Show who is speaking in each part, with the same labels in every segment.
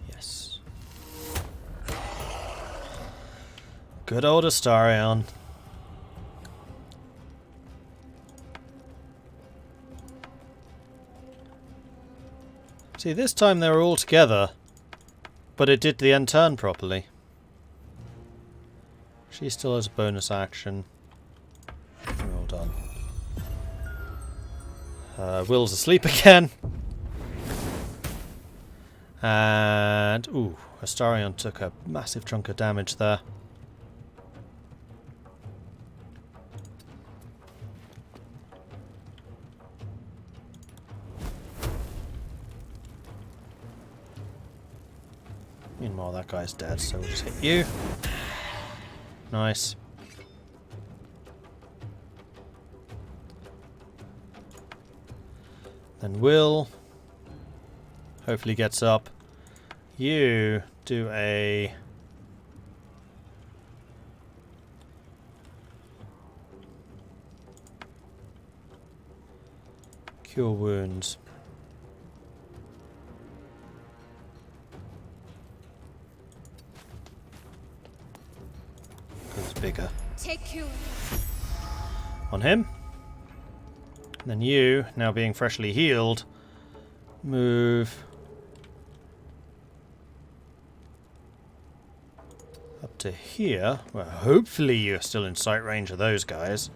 Speaker 1: Yes. Good old Astarion. See, this time they were all together, but it did the end turn properly. She still has a bonus action. Well done. Will's asleep again. And, ooh, Astarion took a massive chunk of damage there. Meanwhile, that guy's dead, so we'll just hit you. Nice. Then Will hopefully gets up. You do a cure wounds. It's bigger.
Speaker 2: Take cure
Speaker 1: On him. And then you, now being freshly healed, move up to here. Well, hopefully you're still in sight range of those guys.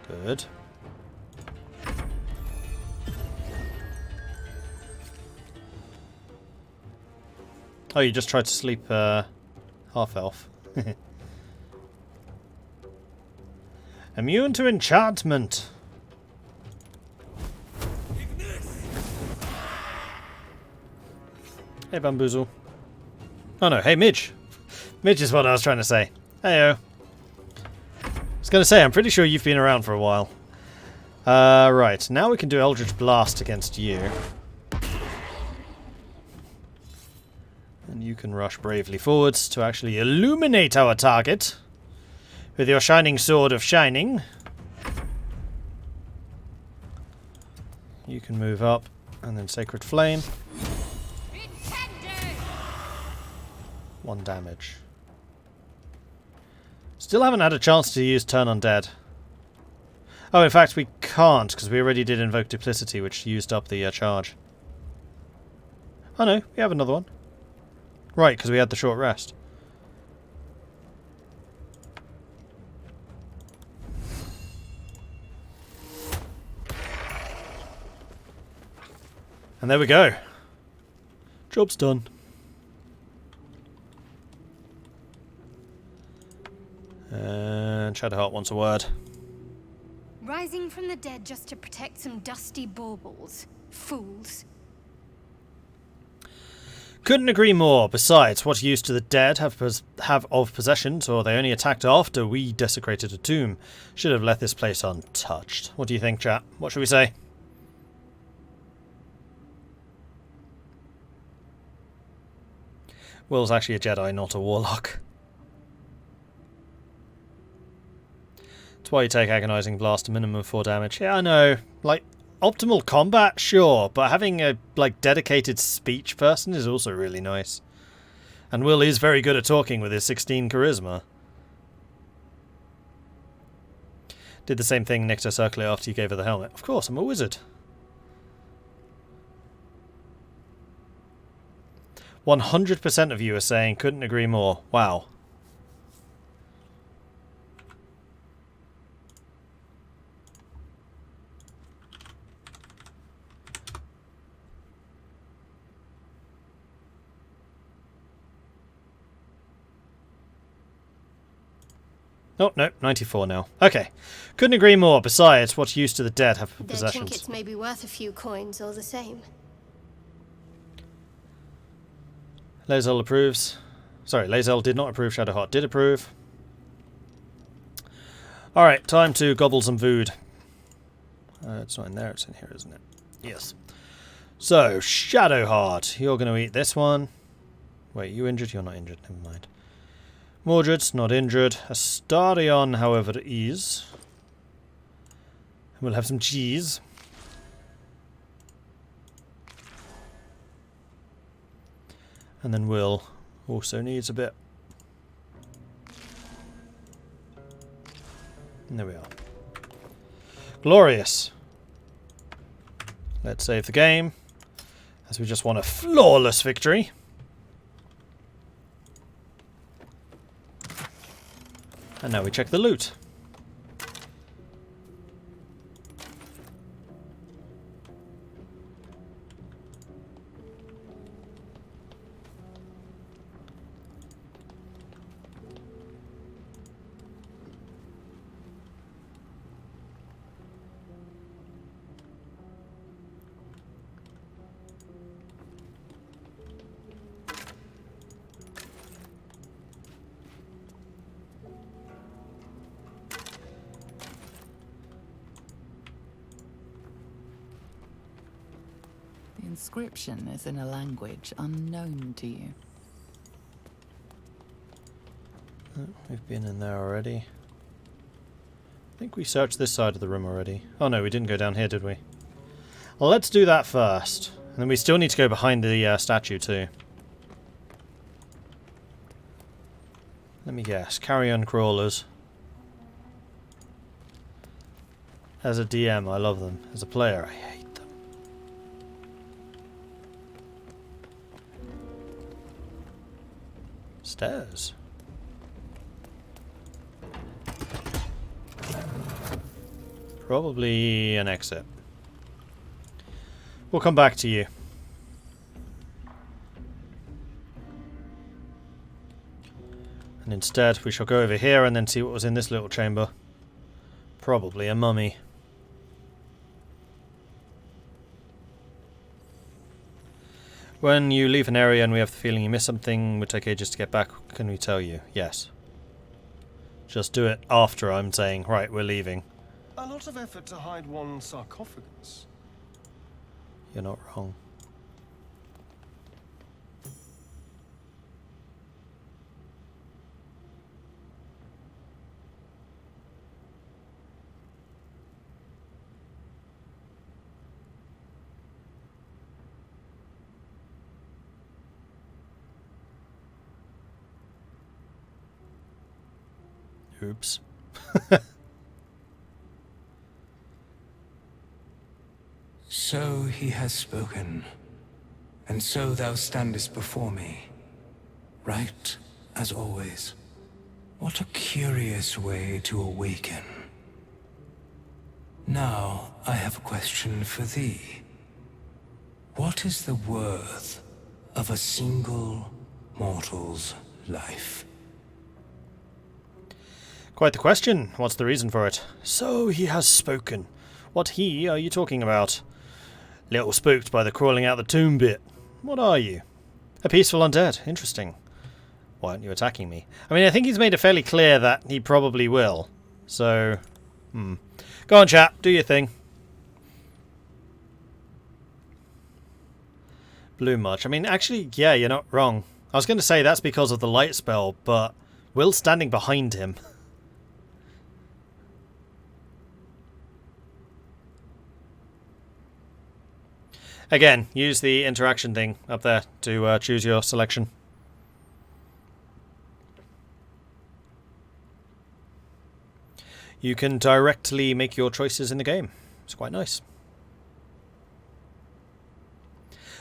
Speaker 1: Good. Oh, you just tried to sleep half-elf. Immune to enchantment. Hey, Bamboozle. Oh no, hey, Midge. Midge is what I was trying to say. Heyo. I was going to say, I'm pretty sure you've been around for a while. Right, now we can do Eldritch Blast against you. And you can rush bravely forwards to actually illuminate our target with your shining sword of shining. You can move up and then Sacred Flame. 1 damage. Still haven't had a chance to use Turn Undead. Oh, in fact we can't because we already did Invoke Duplicity, which used up the charge. Oh no, we have another one. Right, because we had the short rest. And there we go. Job's done. And Shadowheart wants a word.
Speaker 2: Rising from the dead just to protect some dusty baubles. Fools.
Speaker 1: Couldn't agree more. Besides, what use do the dead have of possessions, or they only attacked after we desecrated a tomb? Should have left this place untouched. What do you think, chat? What should we say? Will's actually a Jedi, not a Warlock. That's why you take Agonizing Blast, a minimum of 4 damage. Yeah, I know. Like, optimal combat, sure, but having a dedicated speech person is also really nice. And Will is very good at talking with his 16 charisma. Did the same thing, nicked her circlet after you gave her the helmet. Of course, I'm a wizard. 100% of you are saying couldn't agree more. Wow. Oh, no, 94 now. Okay. Couldn't agree more. Besides, what use do the dead have for
Speaker 2: Their
Speaker 1: possessions?
Speaker 2: trinkets may be worth a few coins all the same.
Speaker 1: Lae'zel approves. Sorry, Lae'zel did not approve. Shadowheart did approve. Alright, time to gobble some food. It's not in there, it's in here, isn't it? Yes. So, Shadowheart, you're going to eat this one. Wait, you injured? You're not injured, never mind. Mordred's not injured. Astarion, however, is. We'll have some cheese. And then Will also needs a bit. And there we are. Glorious. Let's save the game, as we just want a flawless victory. And now we check the loot.
Speaker 3: The inscription is in a language unknown to you.
Speaker 1: We've been in there already. I think we searched this side of the room already. Oh no, we didn't go down here, did we? Well, let's do that first. And then we still need to go behind the statue too. Let me guess. Carrion crawlers. As a DM, I love them. As a player, I hate them. Stairs. Probably an exit. We'll come back to you. And instead, we shall go over here and then see what was in this little chamber. Probably a mummy. When you leave an area and we have the feeling you missed something, would take ages to get back, can we tell you? Yes. Just do it after I'm saying, right, we're leaving.
Speaker 4: A lot of effort to hide one sarcophagus.
Speaker 1: You're not wrong. Oops.
Speaker 5: So he has spoken, and so thou standest before me, right as always. What a curious way to awaken. Now I have a question for thee. What is the worth of a single mortal's life?
Speaker 1: Quite the question. What's the reason for it? So he has spoken. What he are you talking about? Little spooked by the crawling out the tomb bit. What are you? A peaceful undead. Interesting. Why aren't you attacking me? I mean, I think he's made it fairly clear that he probably will. So, Go on, chap. Do your thing. Blue much. I mean, actually, yeah, you're not wrong. I was going to say that's because of the light spell, but Will's standing behind him. Again, use the interaction thing up there to choose your selection. You can directly make your choices in the game. It's quite nice.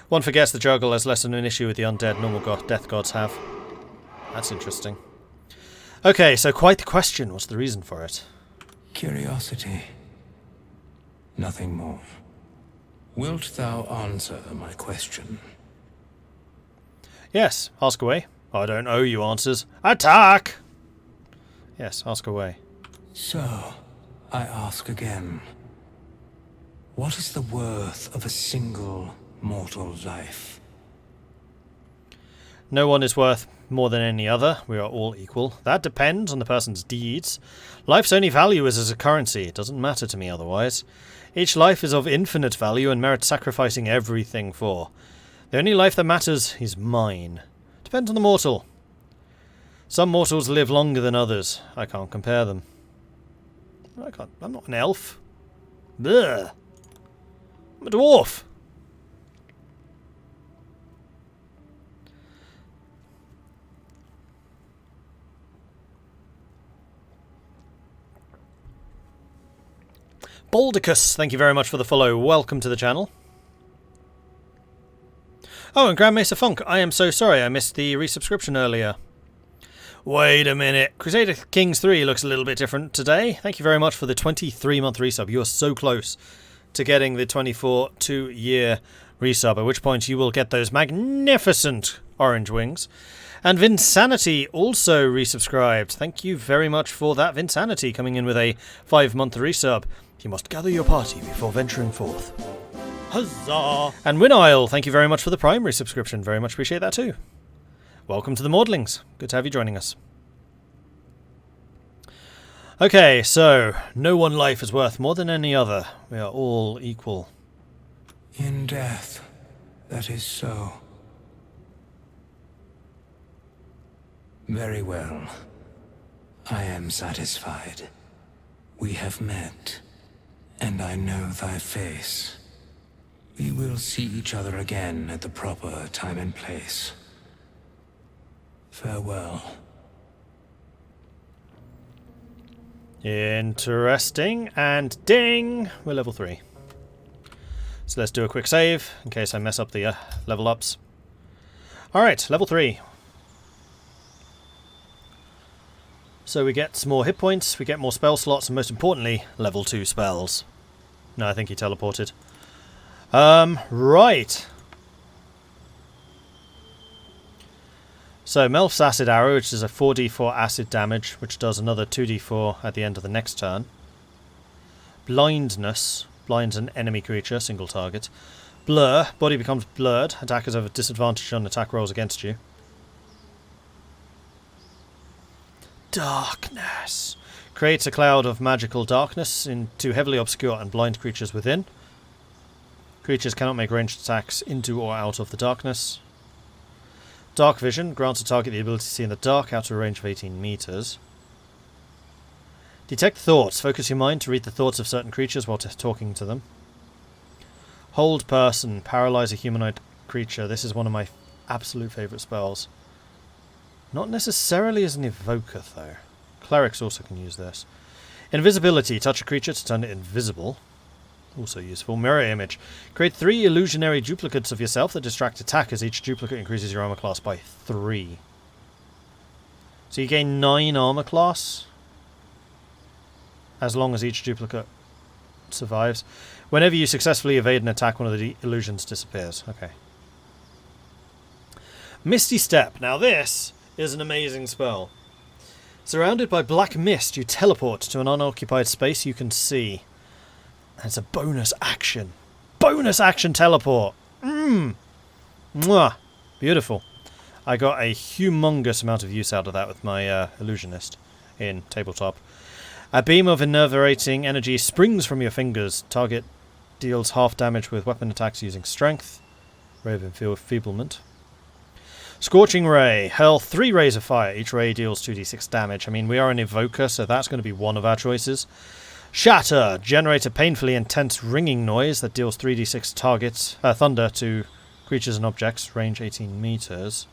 Speaker 1: One forgets the juggle has less than an issue with the undead normal death gods have. That's interesting. Okay, so quite the question. What's the reason for it?
Speaker 5: Curiosity. Nothing more. Wilt thou answer my question?
Speaker 1: Yes, ask away. I don't owe you answers. Attack! Yes, ask away.
Speaker 5: So, I ask again. What is the worth of a single mortal life?
Speaker 1: No one is worth more than any other. We are all equal. That depends on the person's deeds. Life's only value is as a currency. It doesn't matter to me otherwise. Each life is of infinite value and merits sacrificing everything for. The only life that matters is mine. Depends on the mortal. Some mortals live longer than others. I can't compare them. I'm not an elf. Blech. I'm a dwarf. Baldicus, thank you very much for the follow. Welcome to the channel. Oh, and Grand Mesa Funk, I am so sorry I missed the resubscription earlier. Wait a minute. Crusader Kings 3 looks a little bit different today. Thank you very much for the 23-month resub. You are so close to getting the 24 2-year resub, at which point you will get those magnificent orange wings. And Vinsanity also resubscribed. Thank you very much for that, Vinsanity, coming in with a 5-month resub. You must gather your party before venturing forth. Huzzah! And Winisle, thank you very much for the primary subscription. Very much appreciate that too. Welcome to the Maudlings. Good to have you joining us. Okay, so, no one life is worth more than any other. We are all equal.
Speaker 5: In death, that is so. Very well. I am satisfied. We have met, and I know thy face. We will see each other again at the proper time and place. Farewell.
Speaker 1: Interesting, and ding! We're level 3. So let's do a quick save, in case I mess up the level ups. Alright, level 3. So we get some more hit points, we get more spell slots, and most importantly, level 2 spells. No, I think he teleported. Right. So, Melf's Acid Arrow, which is a 4d4 acid damage, which does another 2d4 at the end of the next turn. Blindness, blinds an enemy creature, single target. Blur, body becomes blurred, attackers have a disadvantage on attack rolls against you. Darkness. Creates a cloud of magical darkness into heavily obscure and blind creatures within. Creatures cannot make ranged attacks into or out of the darkness. Dark Vision grants a target the ability to see in the dark out to a range of 18 meters. Detect Thoughts. Focus your mind to read the thoughts of certain creatures while talking to them. Hold Person. Paralyze a humanoid creature. This is one of my absolute favourite spells. Not necessarily as an evoker, though. Clerics also can use this. Invisibility. Touch a creature to turn it invisible. Also useful. Mirror Image. Create 3 illusionary duplicates of yourself that distract attackers. Each duplicate increases your armor class by 3. So you gain 9 armor class as long as each duplicate survives. Whenever you successfully evade an attack, one of the illusions disappears. Okay. Misty Step. Now this is an amazing spell. Surrounded by black mist, you teleport to an unoccupied space you can see. And it's a bonus action. Bonus action teleport! Mwah! Beautiful. I got a humongous amount of use out of that with my illusionist in tabletop. A beam of enervating energy springs from your fingers. Target deals half damage with weapon attacks using strength. Ray of Enfeeblement. Scorching Ray. Hurl 3 rays of fire. Each ray deals 2d6 damage. I mean, we are an evoker, so that's going to be one of our choices. Shatter. Generate a painfully intense ringing noise that deals 3d6 targets, thunder to creatures and objects. Range 18 meters.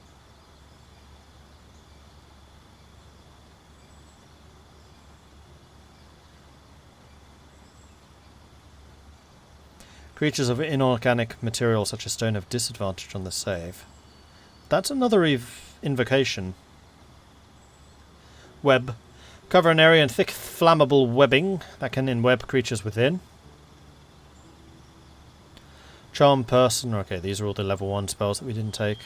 Speaker 1: Creatures of inorganic material such as stone have disadvantage on the save. That's another invocation. Web. Cover an area in thick flammable webbing that can enweb creatures within. Charm Person. Okay, these are all the level 1 spells that we didn't take.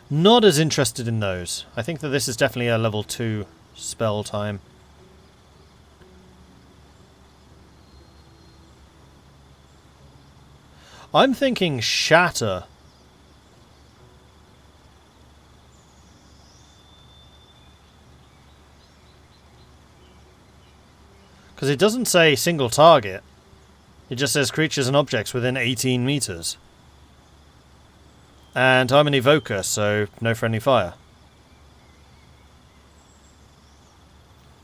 Speaker 1: Not as interested in those. I think that this is definitely a level 2 spell time. I'm thinking Shatter. Because it doesn't say single target. It just says creatures and objects within 18 meters. And I'm an evoker, so no friendly fire.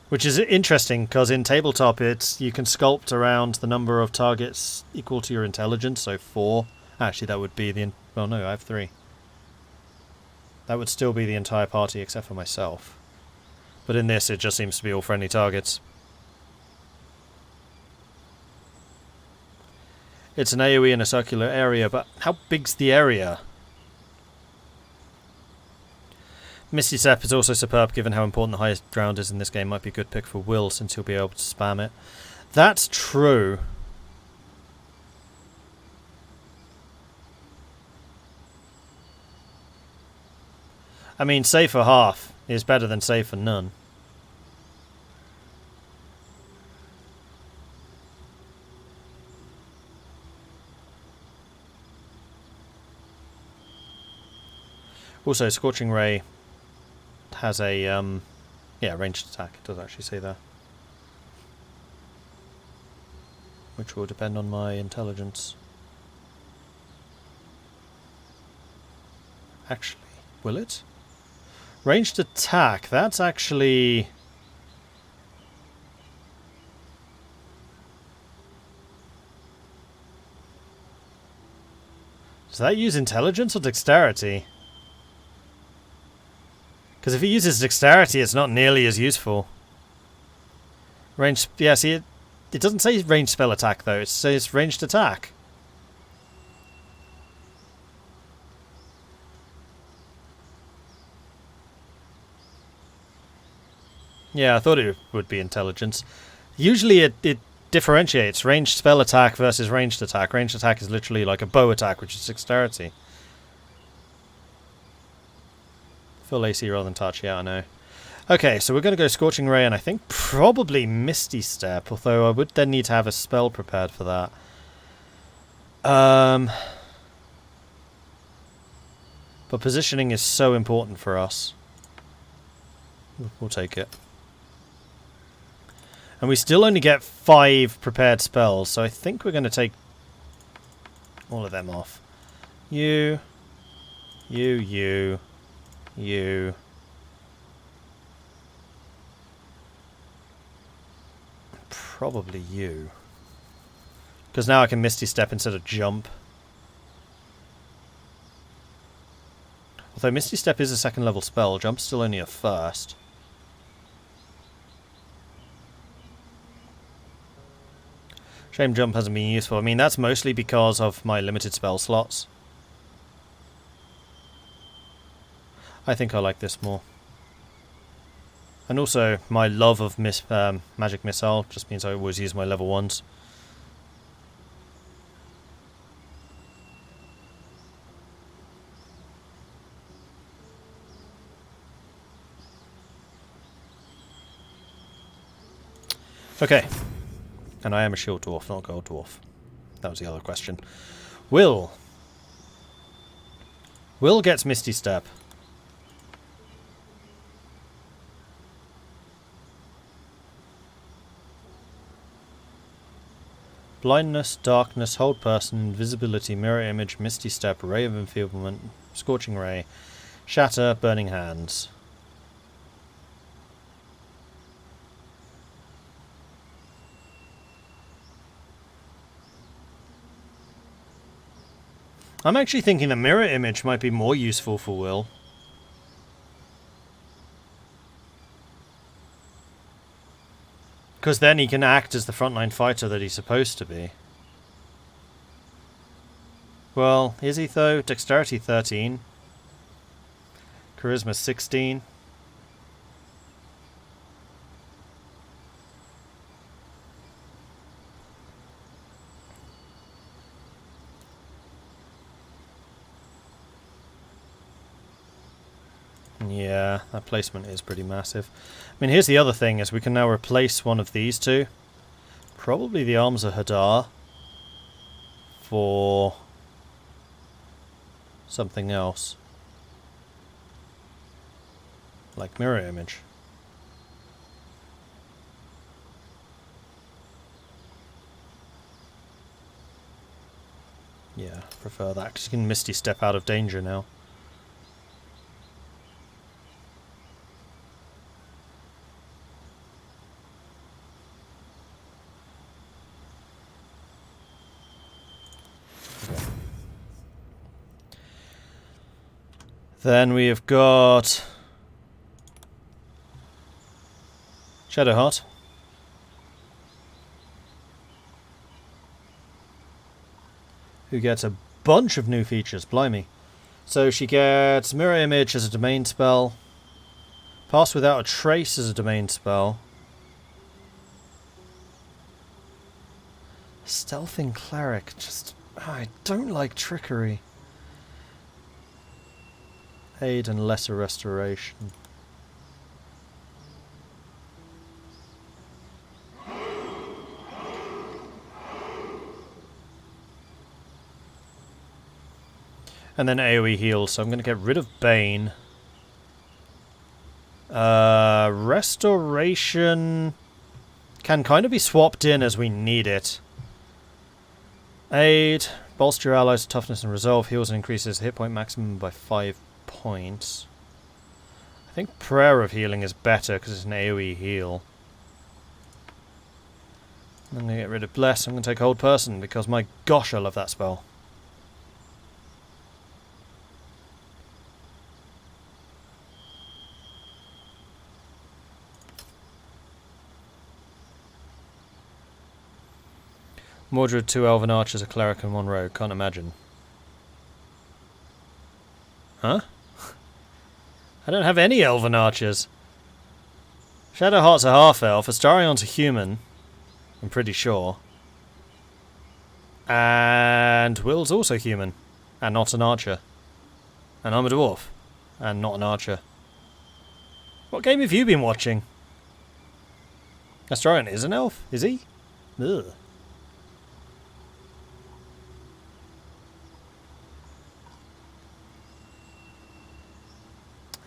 Speaker 1: Which is interesting, because in tabletop you can sculpt around the number of targets equal to your intelligence, so 4. Actually, that would be the... well, no, I have 3. That would still be the entire party except for myself. But in this, it just seems to be all friendly targets. It's an AoE in a circular area, but how big's the area? Misty Step is also superb, given how important the highest ground is in this game. Might be a good pick for Will, since he'll be able to spam it. That's true. I mean, save for half is better than save for none. Also, Scorching Ray has a, yeah, ranged attack. It does actually say that. Which will depend on my intelligence. Actually, will it? Ranged attack, that's actually... does that use intelligence or dexterity? Because if it uses dexterity, it's not nearly as useful. Ranged... yeah, see, it doesn't say ranged spell attack, though. It says ranged attack. Yeah, I thought it would be intelligence. Usually it differentiates ranged spell attack versus ranged attack. Ranged attack is literally like a bow attack, which is dexterity. Full AC rather than touch, yeah, I know. Okay, so we're going to go Scorching Ray and I think probably Misty Step, although I would then need to have a spell prepared for that. But positioning is so important for us. We'll take it. And we still only get 5 prepared spells, so I think we're going to take all of them off. You. Probably you. Because now I can Misty Step instead of jump. Although Misty Step is a 2nd level spell, jump's still only a 1st. Shame jump hasn't been useful. I mean, that's mostly because of my limited spell slots. I think I like this more. And also, my love of Magic Missile just means I always use my level 1s. Okay. And I am a shield dwarf, not a gold dwarf. That was the other question. Will. Will gets Misty Step. Blindness, darkness, hold person, invisibility, mirror image, Misty Step, ray of enfeeblement, scorching ray, shatter, burning hands. I'm actually thinking the mirror image might be more useful for Will. Because then he can act as the frontline fighter that he's supposed to be. Well, is he though? Dexterity 13. Charisma 16. Yeah, that placement is pretty massive. I mean, here's the other thing, is we can now replace one of these two. Probably the Arms of Hadar. For something else. Like mirror image. Yeah, prefer that, because you can Misty Step out of danger now. Then we have got Shadowheart. Who gets a bunch of new features, blimey. So she gets Mirror Image as a domain spell, Pass Without a Trace as a domain spell, Stealthing Cleric, just... I don't like Trickery. Aid and Lesser Restoration. And then AoE heal, so I'm going to get rid of Bane. Restoration can kind of be swapped in as we need it. Aid, bolster your allies' toughness and resolve, heals and increases hit point maximum by 5 points. I think Prayer of Healing is better because it's an AoE heal. I'm going to get rid of Bless, I'm going to take Hold Person because my gosh I love that spell. Mordred, 2 Elven Archers, a Cleric and 1 Rogue. Can't imagine. Huh? I don't have any Elven Archers. Shadowheart's a half-elf, Astarion's a human. I'm pretty sure. And Will's also human. And not an archer. And I'm a dwarf. And not an archer. What game have you been watching? Astarion is an elf? Is he? Ugh.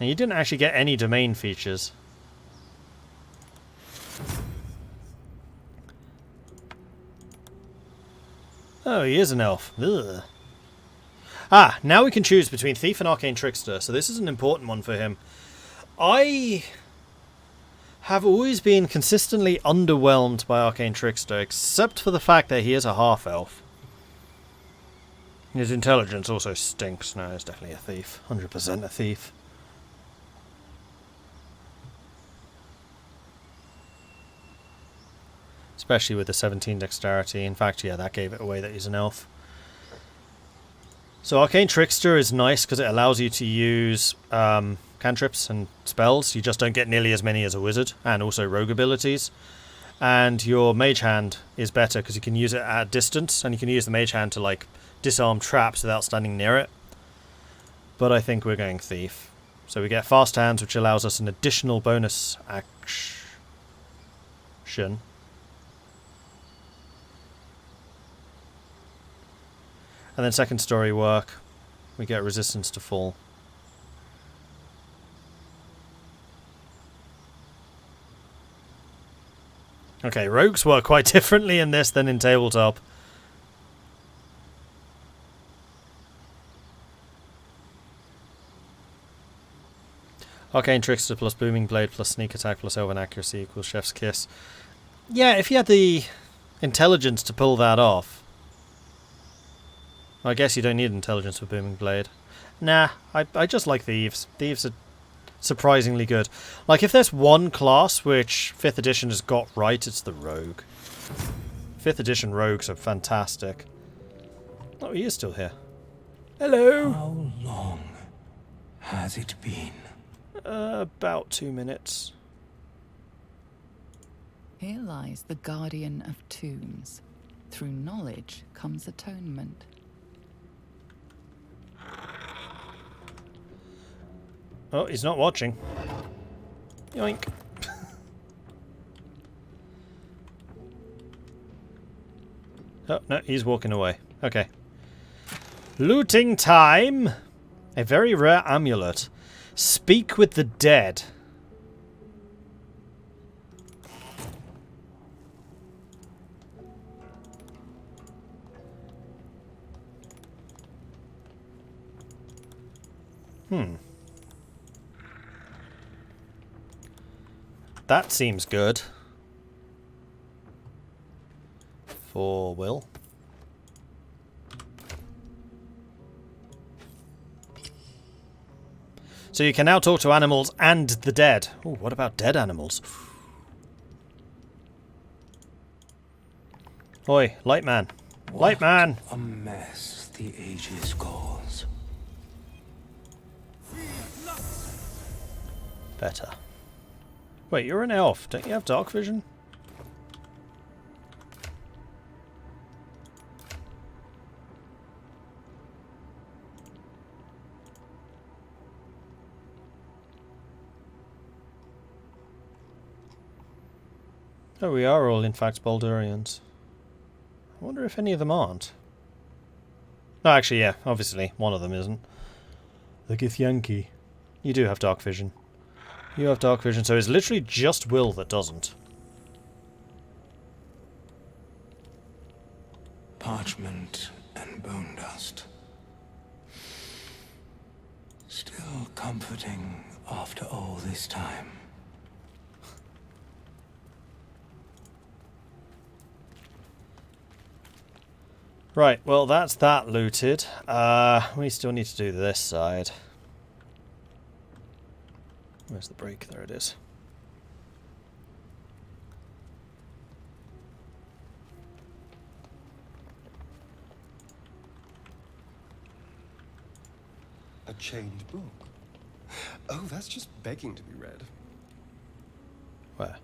Speaker 1: And you didn't actually get any domain features. Oh, he is an elf. Ugh. Ah, now we can choose between Thief and Arcane Trickster, so this is an important one for him. I have always been consistently underwhelmed by Arcane Trickster, except for the fact that he is a half-elf. His intelligence also stinks. No, he's definitely a thief. 100% a thief. Especially with the 17 dexterity. In fact, yeah, that gave it away that he's an elf. So Arcane Trickster is nice because it allows you to use cantrips and spells. You just don't get nearly as many as a wizard, and also rogue abilities. And your mage hand is better because you can use it at a distance, and you can use the mage hand to like disarm traps without standing near it. But I think we're going Thief. So we get Fast Hands, which allows us an additional bonus action. And then second story work, we get resistance to fall. Okay, rogues work quite differently in this than in tabletop. Arcane Trickster plus Booming Blade plus Sneak Attack plus Elven Accuracy equals Chef's Kiss. Yeah, if you had the intelligence to pull that off. I guess you don't need intelligence for Booming Blade. Nah, I just like Thieves. Thieves are surprisingly good. Like, if there's one class which 5th edition has got right, it's the Rogue. 5th edition Rogues are fantastic. Oh, he is still here. Hello!
Speaker 5: How long has it been?
Speaker 1: About 2 minutes.
Speaker 3: Here lies the Guardian of Tombs. Through knowledge comes atonement.
Speaker 1: Oh, he's not watching. Yoink. Oh, no, he's walking away. Okay. Looting time! A very rare amulet. Speak with the dead. That seems good. For Will. So you can now talk to animals and the dead. Oh, what about dead animals? Oi, light man. Light man!
Speaker 5: What a mess the ages cause.
Speaker 1: Better. Wait, you're an elf. Don't you have dark vision? Oh, we are all in fact Baldurians. I wonder if any of them aren't. No, actually, yeah, obviously, one of them isn't. The Githyanki. You do have dark vision. You have dark vision, so it's literally just Will that doesn't.
Speaker 5: Parchment and bone dust. Still comforting after all this time.
Speaker 1: Right, well that's that looted. We still need to do this side. Where's the break? There it is.
Speaker 4: A chained book. Oh, that's just begging to be read.
Speaker 1: Where?